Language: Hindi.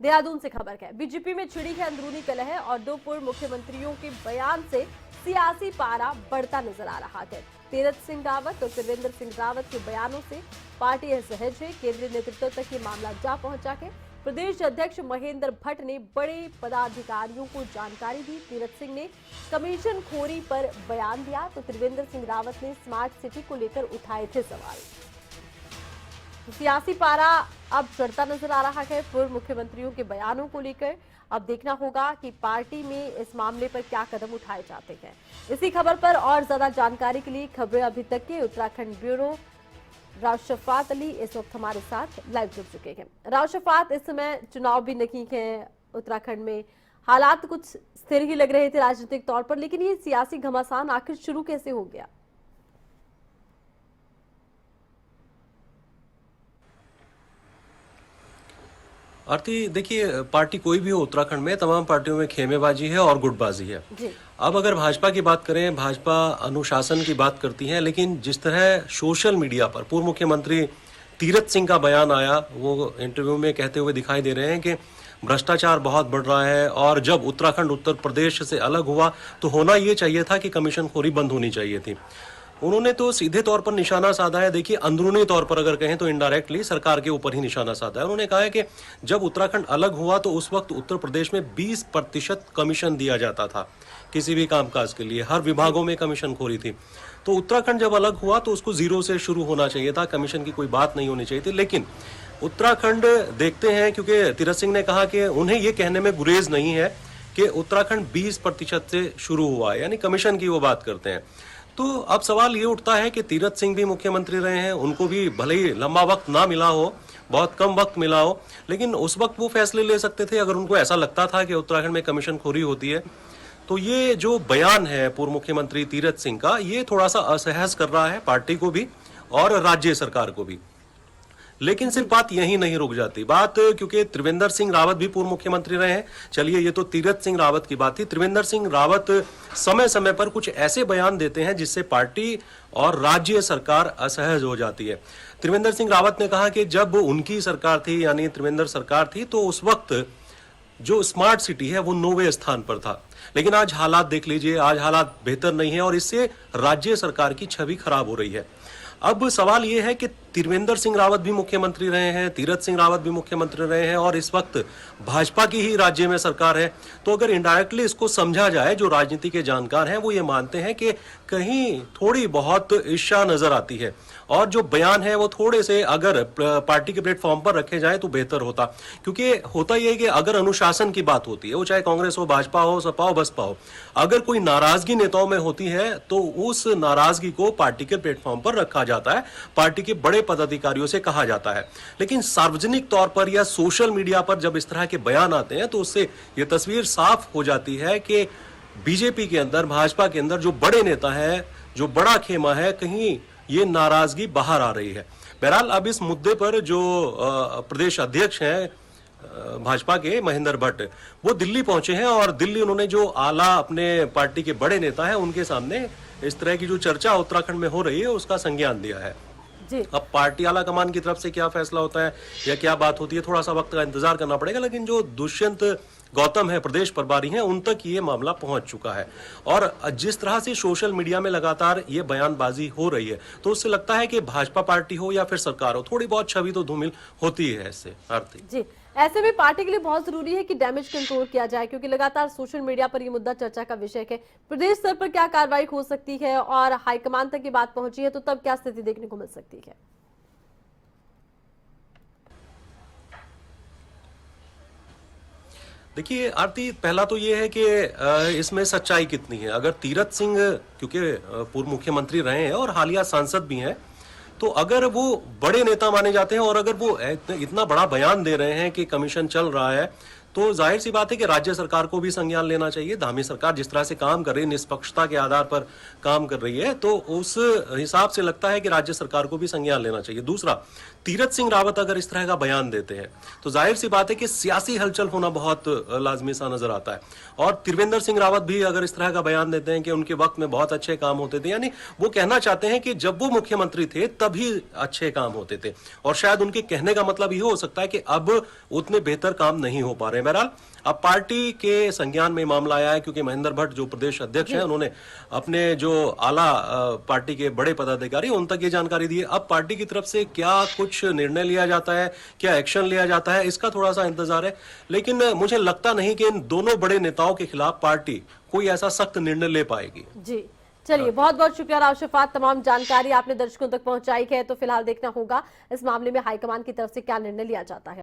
देहरादून से खबर है। बीजेपी में छिड़ी है अंदरूनी कलह और दो पूर्व मुख्यमंत्रियों के बयान से सियासी पारा बढ़ता नजर आ रहा है। तीरथ सिंह रावत और त्रिवेंद्र सिंह रावत के बयानों से पार्टी असहज है। केंद्रीय नेतृत्व तक ये मामला जा पहुंचा है। प्रदेश अध्यक्ष महेंद्र भट्ट ने बड़े पदाधिकारियों को जानकारी दी। तीरथ सिंह ने कमीशन खोरी पर बयान दिया तो त्रिवेंद्र सिंह रावत ने स्मार्ट सिटी को लेकर उठाए थे सवाल। सियासी पारा अब चढ़ता नजर आ रहा है पूर्व मुख्यमंत्रियों के बयानों को लेकर। अब देखना होगा कि पार्टी में इस मामले पर क्या कदम उठाए जाते हैं। इसी खबर पर और ज्यादा जानकारी के लिए खबरें अभी तक के उत्तराखंड ब्यूरो राव-शफात अली इस वक्त हमारे साथ लाइव जुड़ चुके हैं। राव-शफात, इस समय चुनाव भी नहीं है उत्तराखंड में, हालात कुछ स्थिर ही लग रहे थे राजनीतिक तौर पर, लेकिन ये सियासी घमासान आखिर शुरू कैसे हो गया? आरती, देखिए, पार्टी कोई भी हो उत्तराखंड में, तमाम पार्टियों में खेमेबाजी है और गुटबाजी है। अब अगर भाजपा की बात करें, भाजपा अनुशासन की बात करती है, लेकिन जिस तरह सोशल मीडिया पर पूर्व मुख्यमंत्री तीरथ सिंह का बयान आया, वो इंटरव्यू में कहते हुए दिखाई दे रहे हैं कि भ्रष्टाचार बहुत बढ़ रहा है और जब उत्तराखंड उत्तर प्रदेश से अलग हुआ तो होना ये चाहिए था कि कमीशन खोरी बंद होनी चाहिए थी। उन्होंने तो सीधे तौर पर निशाना साधा है। देखिए, अंदरूनी तौर पर अगर कहें तो इनडायरेक्टली सरकार के ऊपर ही निशाना साधा है। उन्होंने कहा है कि जब उत्तराखंड अलग हुआ तो उस वक्त उत्तर प्रदेश में 20% कमीशन दिया जाता था किसी भी कामकाज के लिए, हर विभागों में कमीशन खोरी थी। तो उत्तराखंड जब अलग हुआ तो उसको जीरो से शुरू होना चाहिए था, कमीशन की कोई बात नहीं होनी चाहिए थी। लेकिन उत्तराखंड देखते हैं, क्योंकि तीरथ सिंह ने कहा कि उन्हें ये कहने में गुरेज नहीं है कि उत्तराखंड 20% से शुरू हुआ है, यानी कमीशन की वो बात करते हैं। तो अब सवाल ये उठता है कि तीरथ सिंह भी मुख्यमंत्री रहे हैं, उनको भी भले ही लंबा वक्त ना मिला हो, बहुत कम वक्त मिला हो, लेकिन उस वक्त वो फैसले ले सकते थे अगर उनको ऐसा लगता था कि उत्तराखंड में कमीशन खोरी होती है। तो ये जो बयान है पूर्व मुख्यमंत्री तीरथ सिंह का, ये थोड़ा सा असहज कर रहा है पार्टी को भी और राज्य सरकार को भी। लेकिन सिर्फ बात यहीं नहीं रुक जाती बात, क्योंकि त्रिवेंद्र सिंह रावत भी पूर्व मुख्यमंत्री रहे हैं। चलिए, ये तो तीरथ सिंह रावत की बात थी। त्रिवेंद्र सिंह रावत समय समय पर कुछ ऐसे बयान देते हैं जिससे पार्टी और राज्य सरकार असहज हो जाती है। त्रिवेंद्र सिंह रावत ने कहा कि जब उनकी सरकार थी, यानी त्रिवेंद्र सरकार थी, तो उस वक्त जो स्मार्ट सिटी है वो 9वें स्थान पर था। लेकिन आज हालात देख लीजिए, आज हालात बेहतर नहीं है और इससे राज्य सरकार की छवि खराब हो रही है। अब सवाल यह है कि त्रिवेंद्र सिंह रावत भी मुख्यमंत्री रहे हैं, तीरथ सिंह रावत भी मुख्यमंत्री रहे हैं और इस वक्त भाजपा की ही राज्य में सरकार है। तो अगर इनडायरेक्टली इसको समझा जाए, जो राजनीति के जानकार हैं वो ये मानते हैं कि कहीं थोड़ी बहुत ईर्ष्या नजर आती है और जो बयान है वो थोड़े से अगर पार्टी के प्लेटफॉर्म पर रखे जाए तो बेहतर होता। क्योंकि होता यह है कि अगर अनुशासन की बात होती है, वो चाहे कांग्रेस हो, भाजपा हो, सपा हो, बसपा हो, अगर कोई नाराजगी नेताओं में होती है तो उस नाराजगी को पार्टी के प्लेटफॉर्म पर रखा जाता है, पार्टी के बड़े पदाधिकारियों से कहा जाता है। लेकिन सार्वजनिक तौर पर या सोशल मीडिया पर जब इस तरह के बयान आते हैं तो उससे यह तस्वीर साफ हो जाती है कि बीजेपी के अंदर, भाजपा के अंदर जो बड़े नेता है, जो बड़ा खेमा है, कहीं ये नाराजगी बाहर आ रही है। बहरहाल, अब इस मुद्दे पर जो प्रदेश अध्यक्ष हैं भाजपा के, महेंद्र भट्ट, वो दिल्ली पहुंचे हैं और दिल्ली उन्होंने जो आला अपने पार्टी के बड़े नेता हैं उनके सामने इस तरह की जो चर्चा उत्तराखंड में हो रही है उसका संज्ञान दिया है। अब पार्टी आला कमान की तरफ से क्या फैसला होता है या क्या बात होती है, थोड़ा सा वक्त का इंतजार करना पड़ेगा। लेकिन जो दुष्यंत गौतम है, प्रदेश प्रभारी हैं, उन तक ये मामला पहुंच चुका है और जिस तरह से सोशल मीडिया में लगातार ये बयानबाजी हो रही है तो उससे लगता है कि भाजपा पार्टी हो या फिर सरकार हो, थोड़ी बहुत छवि तो धूमिल होती है इससे। आरती जी, ऐसे में पार्टी के लिए बहुत जरूरी है कि डैमेज कंट्रोल किया जाए, क्योंकि लगातार सोशल मीडिया पर ये मुद्दा चर्चा का विषय है। प्रदेश स्तर पर क्या कार्रवाई हो सकती है और हाईकमान तक की बात पहुंची है तो तब क्या स्थिति देखने को मिल सकती है? देखिए आरती, पहला तो ये है कि इसमें सच्चाई कितनी है। अगर तीरथ सिंह, क्योंकि पूर्व मुख्यमंत्री रहे हैं और हालिया सांसद भी हैं, तो अगर वो बड़े नेता माने जाते हैं और अगर वो इतना बड़ा बयान दे रहे हैं कि कमीशन चल रहा है, तो जाहिर सी बात है कि राज्य सरकार को भी संज्ञान लेना चाहिए। धामी सरकार जिस तरह से काम कर रही है, निष्पक्षता के आधार पर काम कर रही है, तो उस हिसाब से लगता है कि राज्य सरकार को भी संज्ञान लेना चाहिए। दूसरा, तीरथ सिंह रावत अगर इस तरह का बयान देते हैं तो जाहिर सी बात है कि सियासी हलचल होना बहुत लाजमी सा नजर आता है। और त्रिवेंद्र सिंह रावत भी अगर इस तरह का बयान देते हैं कि उनके वक्त में बहुत अच्छे काम होते थे, यानी वो कहना चाहते हैं कि जब वो मुख्यमंत्री थे तभी अच्छे काम होते थे, और शायद उनके कहने का मतलब ये हो सकता है कि अब उतने बेहतर काम नहीं हो पा रहे हैं। बहरहाल अब पार्टी के संज्ञान में मामला आया है, क्योंकि महेंद्र भट्ट जो प्रदेश अध्यक्ष हैं उन्होंने अपने जो आला पार्टी के बड़े पदाधिकारी उन तक ये जानकारी दी है। अब पार्टी की तरफ से क्या कुछ निर्णय लिया जाता है, क्या एक्शन लिया जाता है, इसका थोड़ा सा इंतजार है। लेकिन मुझे लगता नहीं कि इन दोनों बड़े नेताओं के खिलाफ पार्टी कोई ऐसा सख्त निर्णय ले पाएगी। जी चलिए, बहुत बहुत शुक्रिया राव शफात, तमाम जानकारी आपने दर्शकों तक पहुंचाई है। तो फिलहाल देखना होगा इस मामले में हाईकमान की तरफ से क्या निर्णय लिया जाता है।